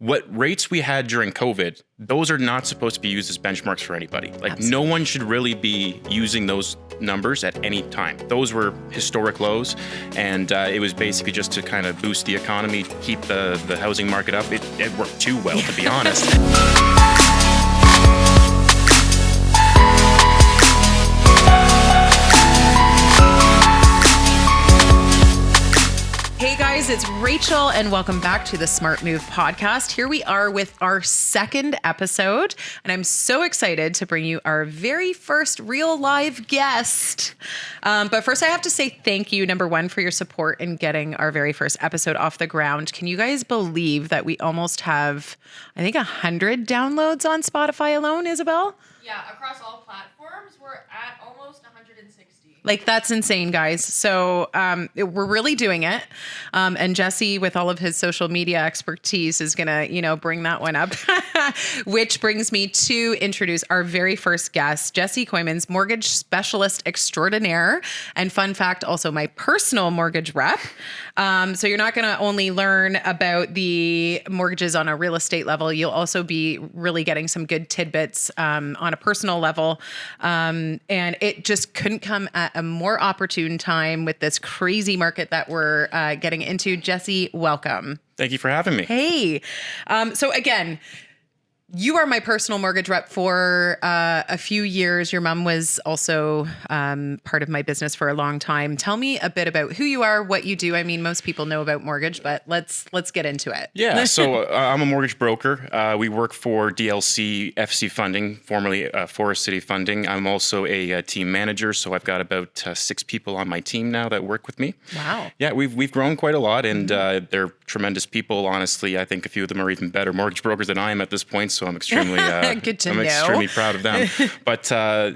what rates we had during COVID, those are not supposed to be used as benchmarks for anybody. Like Absolutely. No one should really be using those numbers at any time. Those were historic lows, and it was basically just to kind of boost the economy, keep the housing market up. It worked too well, to be honest. Hey guys, it's Rachel and welcome back to the Smart Move podcast. Here we are with our second episode, and I'm so excited to bring you our very first real live guest. But first I have to say thank you, number one, for your support in getting our very first episode off the ground. Can you guys believe that we almost have, I think, 100 downloads on Spotify alone, Isabel? Yeah, across all platforms, we're at almost 160. Like, that's insane, guys. So we're really doing it. And Jesse, with all of his social media expertise, is going to, bring that one up, which brings me to introduce our very first guest, Jesse Kooymans, mortgage specialist extraordinaire. And fun fact, also my personal mortgage rep. So you're not going to only learn about the mortgages on a real estate level. You'll also be really getting some good tidbits on a personal level. And it just couldn't come at a more opportune time with this crazy market that we're getting into. Jesse, welcome. Thank you for having me. Hey. So again, you are my personal mortgage rep for a few years. Your mom was also part of my business for a long time. Tell me a bit about who you are, what you do. I mean, most people know about mortgage, but let's get into it. Yeah, so I'm a mortgage broker. We work for DLC FC Funding, formerly Forest City Funding. I'm also a team manager, so I've got about 6 people on my team now that work with me. Wow. Yeah, we've grown quite a lot, and they're tremendous people. Honestly, I think a few of them are even better mortgage brokers than I am at this point. So I'm extremely extremely proud of them. But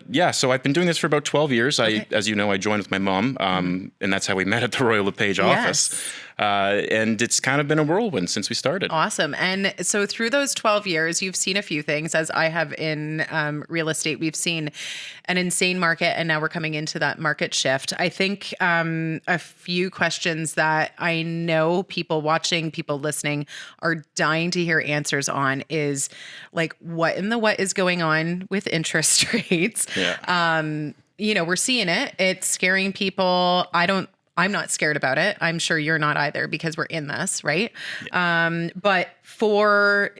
yeah, so I've been doing this for about 12 years. As you know, I joined with my mom, and that's how we met at the Royal LePage office. And it's kind of been a whirlwind since we started. Awesome. And so through those 12 years, you've seen a few things, as I have in real estate. We've seen an insane market, and now we're coming into that market shift. I think a few questions that I know people watching, people listening are dying to hear answers on is like, what is going on with interest rates? Yeah. We're seeing it. It's scaring people. I'm not scared about it. I'm sure you're not either because we're in this, right? Yeah. But for,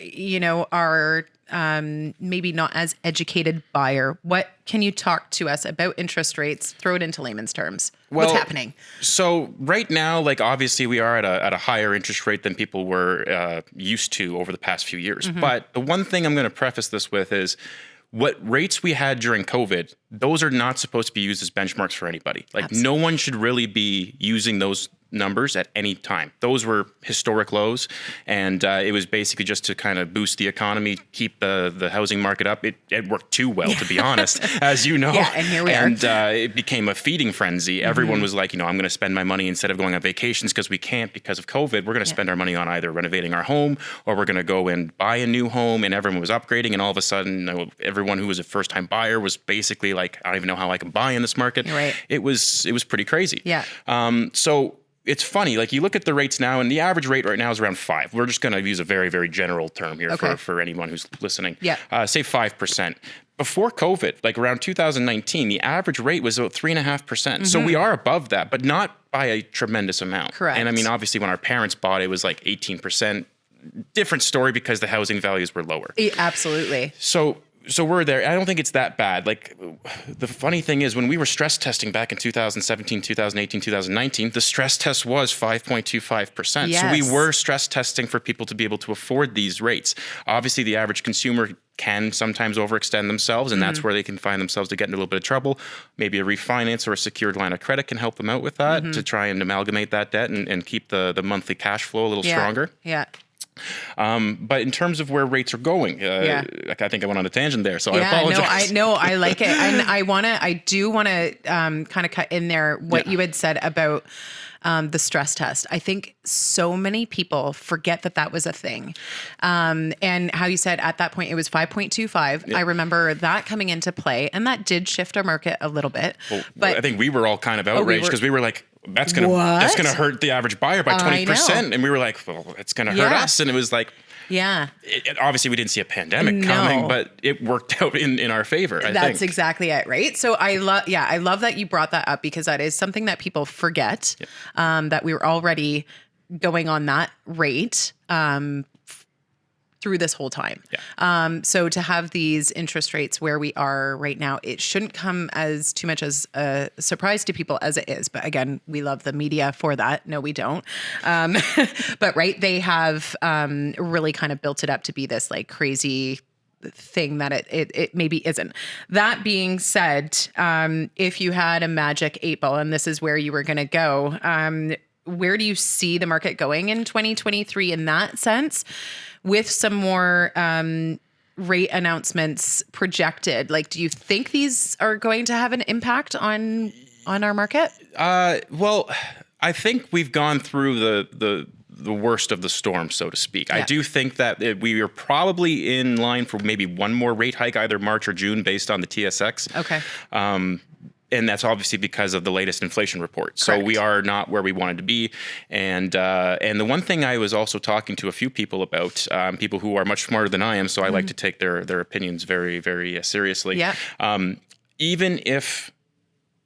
our maybe not as educated buyer, what can you talk to us about interest rates? Throw it into layman's terms. What's happening? So right now, obviously we are at a higher interest rate than people were used to over the past few years. Mm-hmm. But the one thing I'm going to preface this with is, what rates we had during COVID, those are not supposed to be used as benchmarks for anybody. Absolutely. No one should really be using those numbers at any time. Those were historic lows, and it was basically just to kind of boost the economy, keep the housing market up. It worked too well, to be honest, as you know. Yeah, and here we are. And it became a feeding frenzy. Mm-hmm. Everyone was like, I'm going to spend my money instead of going on vacations because we can't because of COVID. We're going to spend our money on either renovating our home or we're going to go and buy a new home. And everyone was upgrading, and all of a sudden, everyone who was a first-time buyer was basically like, I don't even know how I can buy in this market. Right. It was pretty crazy. Yeah. So it's funny, you look at the rates now, and the average rate right now is around 5%. We're just going to use a very, very general term here for anyone who's listening. Yeah. Say 5%. Before COVID, around 2019, the average rate was about 3.5%. Mm-hmm. So we are above that, but not by a tremendous amount. Correct. And I mean, obviously, when our parents bought it was 18%. Different story because the housing values were lower. Absolutely. So we're there. I don't think it's that bad. The funny thing is, when we were stress testing back in 2017, 2018, 2019, the stress test was 5.25%. Yes. So we were stress testing for people to be able to afford these rates. Obviously, the average consumer can sometimes overextend themselves, and that's where they can find themselves to get in a little bit of trouble. Maybe a refinance or a secured line of credit can help them out with that to try and amalgamate that debt and keep the monthly cash flow a little stronger. Yeah. But in terms of where rates are going, I think I went on a tangent there, so I apologize. I like it. And I do want to kind of cut in there what you had said about the stress test. I think so many people forget that was a thing. And how you said at that point it was 5.25. Yeah. I remember that coming into play, and that did shift our market a little bit. But I think we were all kind of outraged because we were like, that's going to hurt the average buyer by 20%. And we were like, well, it's going to hurt us. And it was like, obviously we didn't see a pandemic coming, but it worked out in our favor. That's exactly it. Right. So I love that you brought that up, because that is something that people forget, that we were already going on that rate, through this whole time. So to have these interest rates where we are right now, it shouldn't come as too much as a surprise to people as it is. But again, we love the media for that. No, we don't. But they have really kind of built it up to be this like crazy thing that it maybe isn't. That being said, if you had a magic 8 ball and this is where you were going to go, where do you see the market going in 2023 in that sense, with some more rate announcements projected? Like, do you think these are going to have an impact on our market? Well, I think we've gone through the worst of the storm, so to speak. I do think that we are probably in line for maybe one more rate hike, either March or June, based on the TSX. Okay. And that's obviously because of the latest inflation report. So we are not where we wanted to be. And the one thing I was also talking to a few people about, people who are much smarter than I am, so I like to take their opinions very, very seriously. Yeah. Even if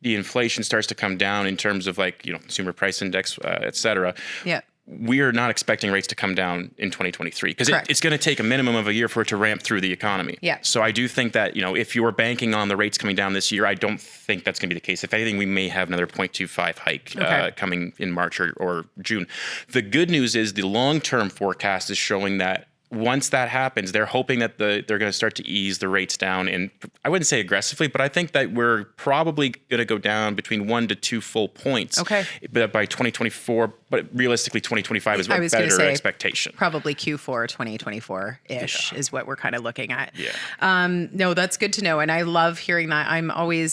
the inflation starts to come down in terms of consumer price index, et cetera. Yeah. We are not expecting rates to come down in 2023, because it's going to take a minimum of a year for it to ramp through the economy. Yeah. So I do think that, if you're banking on the rates coming down this year, I don't think that's going to be the case. If anything, we may have another 0.25 hike coming in March or June. The good news is the long-term forecast is showing that once that happens, they're hoping that they're going to start to ease the rates down, and I wouldn't say aggressively, but I think that we're probably going to go down between 1 to 2 full points. Okay. But by 2024, but realistically 2025 is a better expectation. Probably Q4 2024-ish is what we're kind of looking at. Yeah. No, that's good to know. And I love hearing that.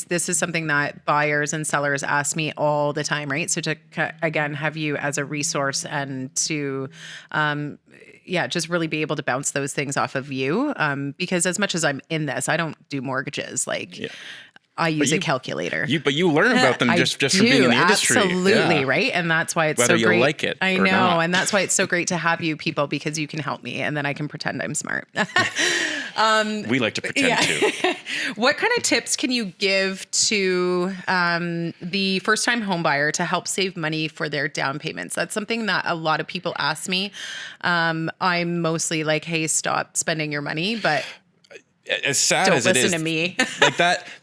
This is something that buyers and sellers ask me all the time, right? So to, again, have you as a resource and to, just really be able to bounce those things off of you. Because as much as I'm in this, I don't do mortgages. I use a calculator. But you learn about them just from being in the industry. Absolutely, right? And that's why it's Whether so great. You like it I or know, not. and that's why it's so great to have you people, because you can help me and then I can pretend I'm smart. We like to pretend too. What kind of tips can you give to the first-time home buyer to help save money for their down payments? That's something that a lot of people ask me. I'm mostly like, hey, stop spending your money, but as sad don't as it is, listen to me.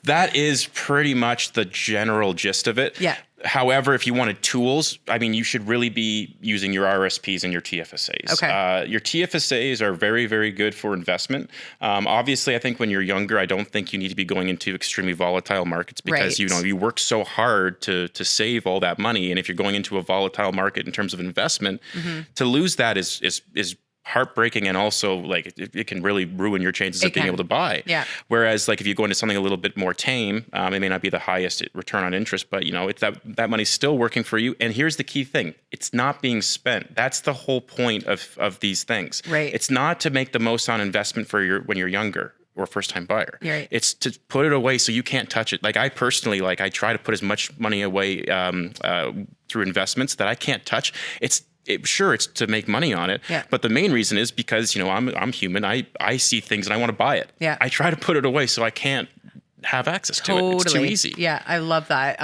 that is pretty much the general gist of it. Yeah. However, if you wanted tools, you should really be using your RRSPs and your TFSAs. Okay. Your TFSAs are very, very good for investment. Obviously, I think when you're younger, I don't think you need to be going into extremely volatile markets, because you work so hard to save all that money, and if you're going into a volatile market in terms of investment, to lose that is heartbreaking, and also it can really ruin your chances of being able to buy. Yeah. Whereas if you go into something a little bit more tame, it may not be the highest return on interest, but it's that money's still working for you. And here's the key thing: it's not being spent. That's the whole point of these things. Right. It's not to make the most on investment when you're younger or first-time buyer. Right. It's to put it away so you can't touch it. I personally, I try to put as much money away through investments that I can't touch. It's to make money on it, but the main reason is because I'm human. I see things and I want to buy it. Yeah. I try to put it away so I can't have access to it. It's too easy. Yeah, I love that.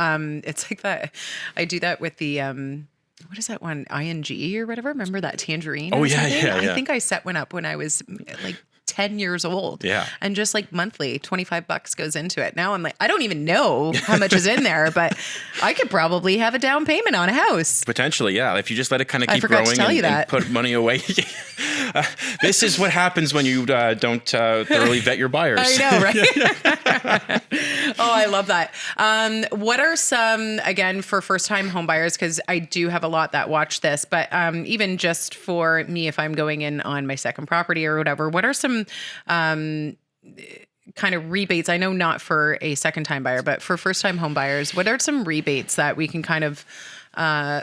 It's like that. I do that with the what is that one? ING or whatever. Remember that tangerine? Oh yeah. I think I set one up when I was 10 years old. Yeah. And just monthly, $25 goes into it. Now I'm I don't even know how much is in there, but I could probably have a down payment on a house. Potentially, yeah. If you just let it kind of keep growing and put money away. This is what happens when you don't thoroughly vet your buyers. I know, right? Oh, I love that. What are some, again, for first-time home buyers, because I do have a lot that watch this, but even just for me, if I'm going in on my second property or whatever, what are some kind of rebates? I know not for a second-time buyer, but for first-time home buyers, what are some rebates that we can kind of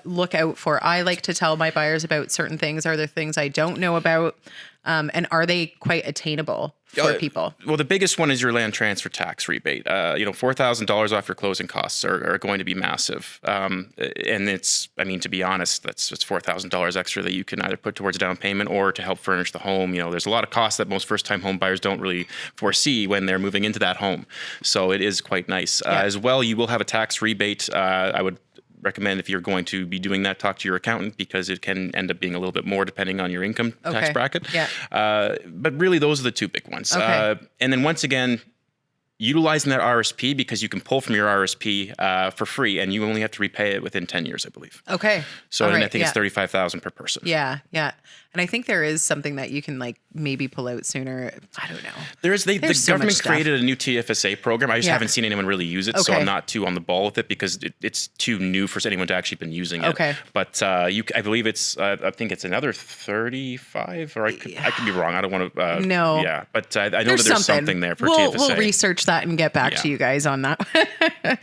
look out for? I like to tell my buyers about certain things. Are there things I don't know about? And are they quite attainable for people? Well, the biggest one is your land transfer tax rebate. $4,000 off your closing costs are going to be massive. And to be honest, it's $4,000 extra that you can either put towards down payment or to help furnish the home. There's a lot of costs that most first-time home buyers don't really foresee when they're moving into that home. So it is quite nice. As well, you will have a tax rebate. I would recommend, if you're going to be doing that, talk to your accountant, because it can end up being a little bit more depending on your income tax bracket. But really, those are the two big ones. And then once again, utilizing that RRSP, because you can pull from your RRSP for free, and you only have to repay it within 10 years, I believe. So I think it's $35,000 per person. And I think there is something that you can maybe pull out sooner. I don't know. The government created a new TFSA program. I just haven't seen anyone really use it, so I'm not too on the ball with it, because it's too new for anyone to actually been using it. But I believe I think it's another 35, or I could be wrong. I don't want to. No. Yeah, but I know that there's something there for TFSA. We'll research that and get back to you guys on that.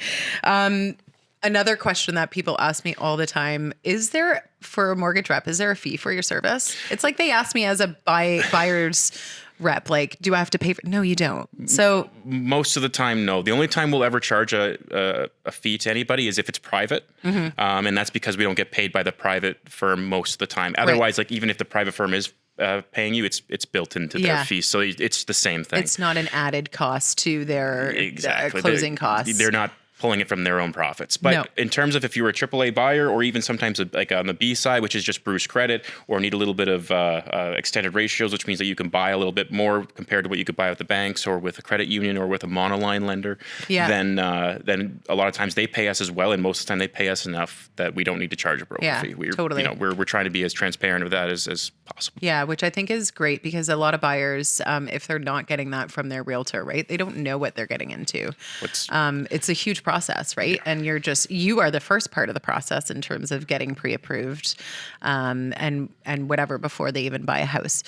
Another question that people ask me all the time, for a mortgage rep, is there a fee for your service? It's like they ask me as a buyer's rep, do I have to pay for? No, you don't. So most of the time, no. The only time we'll ever charge a fee to anybody is if it's private. And that's because we don't get paid by the private firm most of the time. Otherwise, even if the private firm is paying you, it's built into their fee. So it's the same thing. It's not an added cost to their closing costs. They're not pulling it from their own profits. But in terms of if you were a AAA buyer, or even sometimes on the B side, which is just Bruce credit, or need a little bit of extended ratios, which means that you can buy a little bit more compared to what you could buy with the banks or with a credit union or with a monoline lender, then a lot of times they pay us as well. And most of the time they pay us enough that we don't need to charge a broker fee. We're trying to be as transparent with that as possible. Yeah, which I think is great, because a lot of buyers, if they're not getting that from their realtor, right, they don't know what they're getting into. It's a huge process, right? And you are the first part of the process in terms of getting pre-approved and whatever before they even buy a house.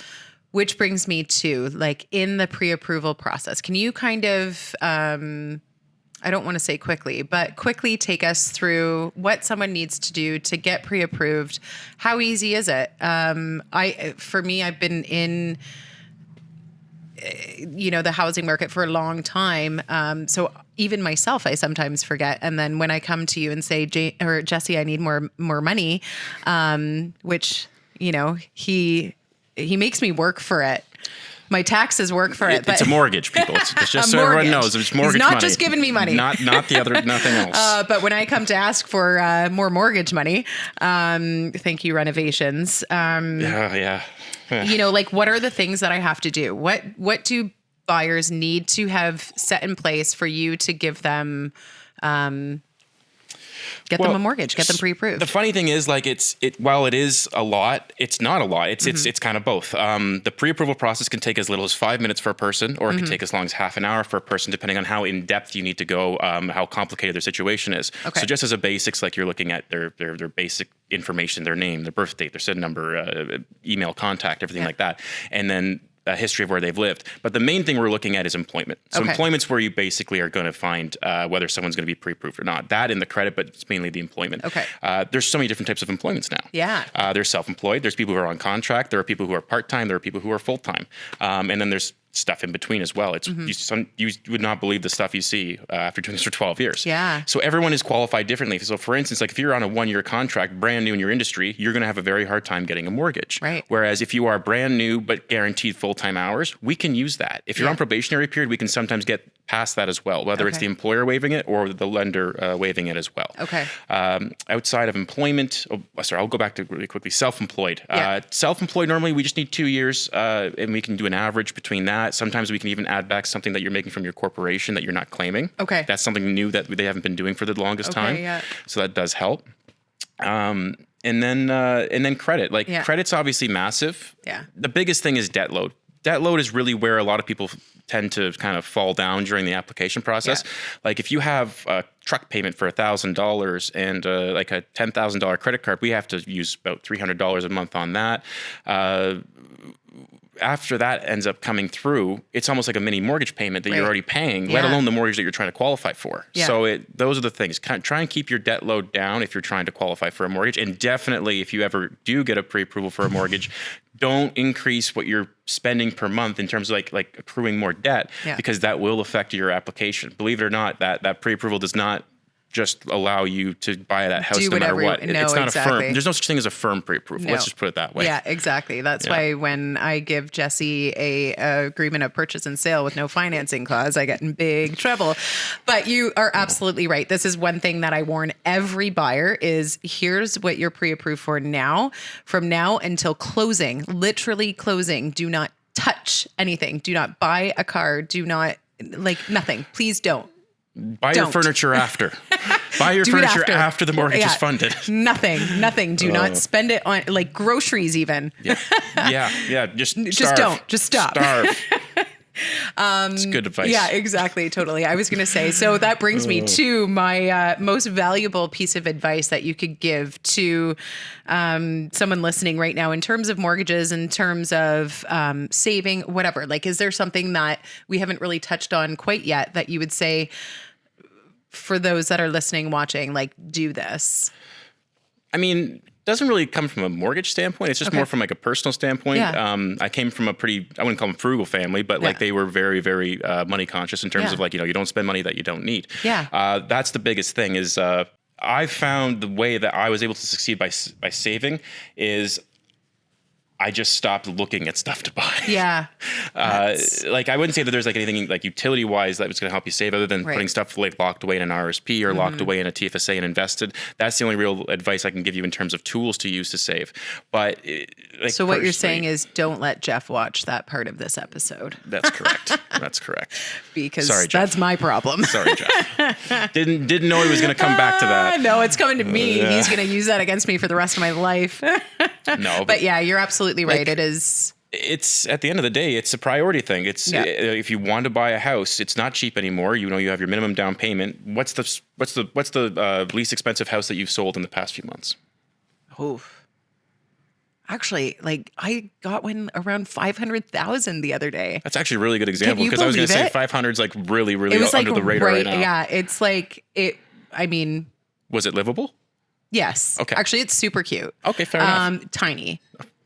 Which brings me to, in the pre-approval process, can you kind of, I don't want to say quickly, but quickly take us through what someone needs to do to get pre-approved? How easy is it? For me, I've been in the housing market for a long time. So even myself, I sometimes forget. And then when I come to you and say, Jesse, I need more money, which, he makes me work for it. My taxes work for it. It's a mortgage, people. It's just so everyone knows. It's mortgage money. He's not just giving me money. Not nothing else. But when I come to ask for more mortgage money, thank you, renovations. What are the things that I have to do? What do buyers need to have set in place for you to give them, get them a mortgage, get them pre-approved? The funny thing is, while it is a lot, it's not a lot. It's kind of both. The pre-approval process can take as little as 5 minutes for a person, or it can take as long as half an hour for a person, depending on how in depth you need to go, how complicated their situation is. So just as a basics, you're looking at their basic information, their name, their birth date, their SIN number, email, contact, everything like that, and then a history of where they've lived. But the main thing we're looking at is employment. So employment's where you basically are going to find whether someone's going to be pre-approved or not. That and the credit, but it's mainly the employment. There's so many different types of employments now. There's self-employed. There's people who are on contract. There are people who are part-time. There are people who are full-time. And then there's stuff in between as well. It's you would not believe the stuff you see after doing this for 12 years. So everyone is qualified differently. So for instance, if you're on a 1-year contract, brand new in your industry, you're going to have a very hard time getting a mortgage. Whereas if you are brand new but guaranteed full-time hours, we can use that. If you're on probationary period, we can sometimes get past that as well, whether it's the employer waiving it or the lender waiving it as well. Outside of employment, I'll go back to really quickly, self-employed. Self-employed, normally we just need 2 years and we can do an average between that. Sometimes we can even add back something that you're making from your corporation that you're not claiming. That's something new that they haven't been doing for the longest time. So that does help. And then credit. Credit's obviously massive. The biggest thing is debt load. Debt load is really where a lot of people tend to kind of fall down during the application process. If you have a truck payment for $1,000 and a $10,000 credit card, we have to use about $300 a month on that. After that ends up coming through, it's almost like a mini mortgage payment that you're already paying, let alone the mortgage that you're trying to qualify for. So those are the things. Try and keep your debt load down if you're trying to qualify for a mortgage. And definitely, if you ever do get a pre-approval for a mortgage, don't increase what you're spending per month in terms of like accruing more debt, because that will affect your application. Believe it or not, that pre-approval does not just allow you to buy that house no matter what. It's not a firm. There's no such thing as a firm pre-approval. No. Let's just put it that way. Yeah, exactly. That's why when I give Jesse a agreement of purchase and sale with no financing clause, I get in big trouble. But you are absolutely right. This is one thing that I warn every buyer is here's what you're pre-approved for now. From now until closing, literally closing, do not touch anything. Do not buy a car. Do not, nothing. Please don't. Buy your furniture after. Buy your furniture after the mortgage is funded. Nothing. Do not spend it on groceries even. Yeah. Just don't. Just stop. Starve. It's good advice. Yeah, exactly. Totally. I was going to say, so that brings me to my most valuable piece of advice that you could give to someone listening right now in terms of mortgages, in terms of saving, whatever. Is there something that we haven't really touched on quite yet that you would say for those that are listening, watching, do this? I mean, doesn't really come from a mortgage standpoint. It's just more from a personal standpoint. Yeah. I came from a pretty, I wouldn't call them frugal family, but they were very, very money conscious in terms of you don't spend money that you don't need. Yeah. That's the biggest thing is I found the way that I was able to succeed by saving is I just stopped looking at stuff to buy. Yeah. I wouldn't say that there's anything utility wise that was going to help you save other than putting stuff locked away in an RRSP or locked away in a TFSA and invested. That's the only real advice I can give you in terms of tools to use to save. But so what you're saying is don't let Jeff watch that part of this episode. That's correct. That's correct. Because that's my problem. Sorry, Jeff. Didn't know he was going to come back to that. No, it's coming to me. He's going to use that against me for the rest of my life. No, but yeah, you're absolutely right. It is. It's at the end of the day, it's a priority thing. It's if you want to buy a house, it's not cheap anymore. You have your minimum down payment. What's the least expensive house that you've sold in the past few months? Oof. Actually, I got one around 500,000 the other day. That's actually a really good example because I was going to say 500 is really under the radar right now. Yeah, it's I mean, was it livable? Yes. Okay. Actually, it's super cute. Okay, fair enough. Tiny.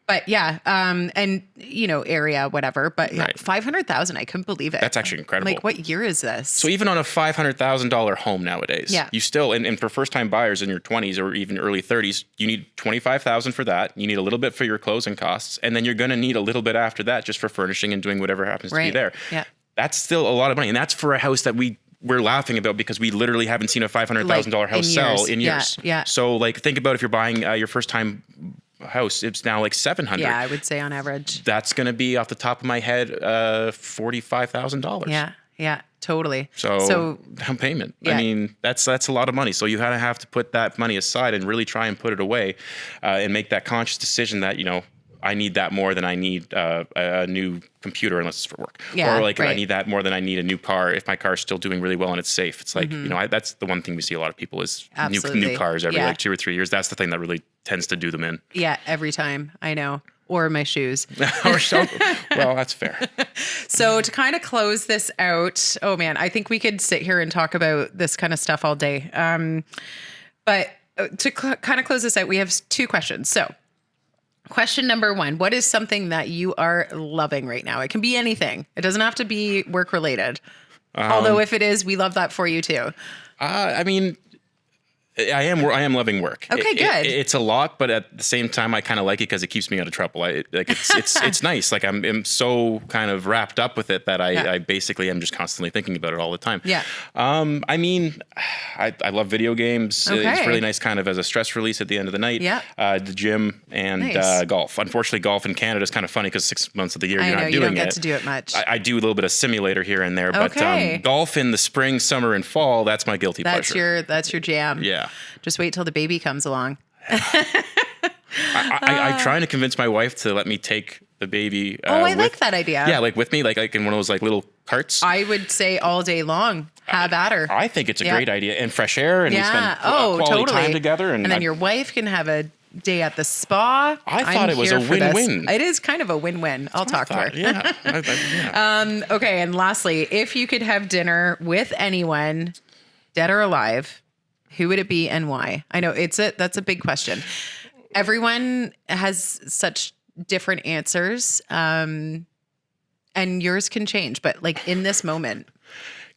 But yeah, and area, whatever. But yeah, 500,000, I couldn't believe it. That's actually incredible. What year is this? So even on a $500,000 home nowadays, you still, and for first-time buyers in your 20s or even early 30s, you need $25,000 for that. You need a little bit for your closing costs, and then you're going to need a little bit after that just for furnishing and doing whatever happens to be there. Yeah, that's still a lot of money, and that's for a house that we're laughing about because we literally haven't seen a $500,000 house sell in years. Yeah. So think about if you're buying your first time house, it's now $700. Yeah, I would say on average. That's going to be off the top of my head $45,000. Yeah, totally. So down payment. Yeah. I mean, that's a lot of money. So you kind of have to put that money aside and really try and put it away and make that conscious decision that I need that more than I need a new computer unless it's for work. Yeah, or I need that more than I need a new car if my car's still doing really well and it's safe. It's that's the one thing we see a lot of people is new cars every 2 or 3 years. That's the thing that really tends to do them in. Yeah, every time. I know. Or my shoes. Well, that's fair. So to kind of close this out, oh man, I think we could sit here and talk about this kind of stuff all day. But to kind of close this out, we have 2 questions. So question number 1, what is something that you are loving right now? It can be anything. It doesn't have to be work related. Although if it is, we love that for you too. I mean, I am loving work. Okay, good. It's a lot, but at the same time, I kind of like it because it keeps me out of trouble. It's nice. I'm so kind of wrapped up with it that I basically am just constantly thinking about it all the time. Yeah. I mean, I love video games. Okay. It's really nice, kind of as a stress release at the end of the night. Yeah. The gym and golf. Unfortunately, golf in Canada is kind of funny because 6 months of the year you're not doing it. You don't get to do it much. I do a little bit of simulator here and there, but golf in the spring, summer, and fall, that's my guilty pleasure. That's your jam. Yeah. Just wait till the baby comes along. I'm trying to convince my wife to let me take the baby. I like that idea. Yeah, with me, like in one of those little carts. I would say all day long. Have at her. I think it's a great idea, and fresh air, and we spend quality time together, and then your wife can have a day at the spa. I thought it was a win-win. It is kind of a win-win. I'll talk to her. Yeah. Okay, and lastly, if you could have dinner with anyone, dead or alive, who would it be and why? I know that's a big question. Everyone has such different answers. And yours can change, but like in this moment.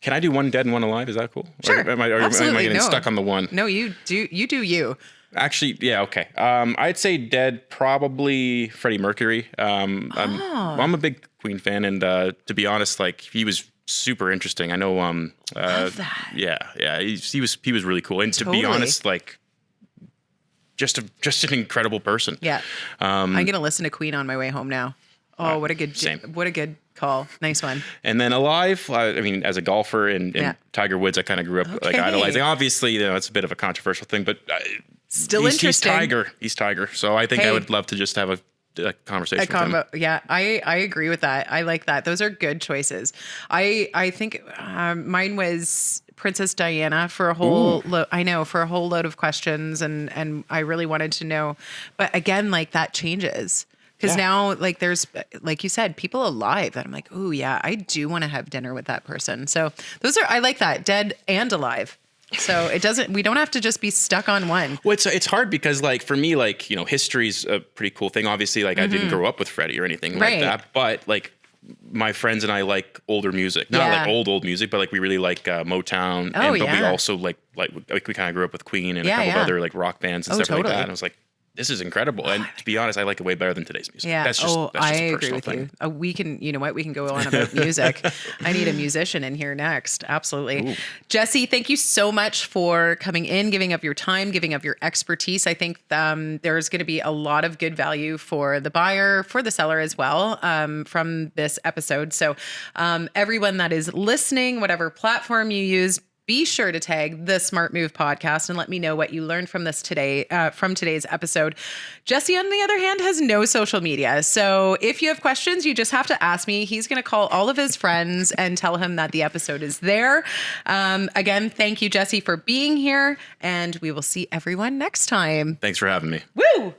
Can I do one dead and one alive? Is that cool? Sure. Or am I getting stuck on the one? No, you do you. Actually, yeah, okay. I'd say dead, probably Freddie Mercury. I'm a big Queen fan, and to be honest, like he was super interesting. I know. Love that. Yeah. He was really cool, and to be honest, like just an incredible person. Yeah. I'm gonna listen to Queen on my way home now. Oh, what a good call. Nice one. And then alive, I mean, as a golfer and Tiger Woods, I kind of grew up like idolizing. Obviously, it's a bit of a controversial thing, but still interesting. He's Tiger. So I think I would love to just have a conversation with him. Yeah, I agree with that. I like that. Those are good choices. I think mine was Princess Diana for a whole for a whole load of questions, and I really wanted to know. But again, like that changes. Because now, like, there's, like you said, people alive that I'm like, oh, yeah, I do want to have dinner with that person. So I like that, dead and alive. So we don't have to just be stuck on one. Well, it's hard because, like, for me, like, history's a pretty cool thing. Obviously, like, I didn't grow up with Freddie or anything like that. But, like, my friends and I like older music. Not like old music, but, like, we really like Motown. But we also, like we kind of grew up with Queen and a couple of other, like, rock bands and stuff like that. And I was like, this is incredible. And to be honest, I like it way better than today's music. Yeah. That's just I a agree with thing. you. We can go on about music. I need a musician in here next. Absolutely. Ooh. Jesse, thank you so much for coming in, giving up your time, giving up your expertise. I think there's going to be a lot of good value for the buyer, for the seller as well, from this episode. So everyone that is listening, whatever platform you use, be sure to tag the Smart Move podcast and let me know what you learned from this today, from today's episode. Jesse, on the other hand, has no social media. So if you have questions, you just have to ask me. He's going to call all of his friends and tell him that the episode is there. Again, thank you, Jesse, for being here. And we will see everyone next time. Thanks for having me. Woo!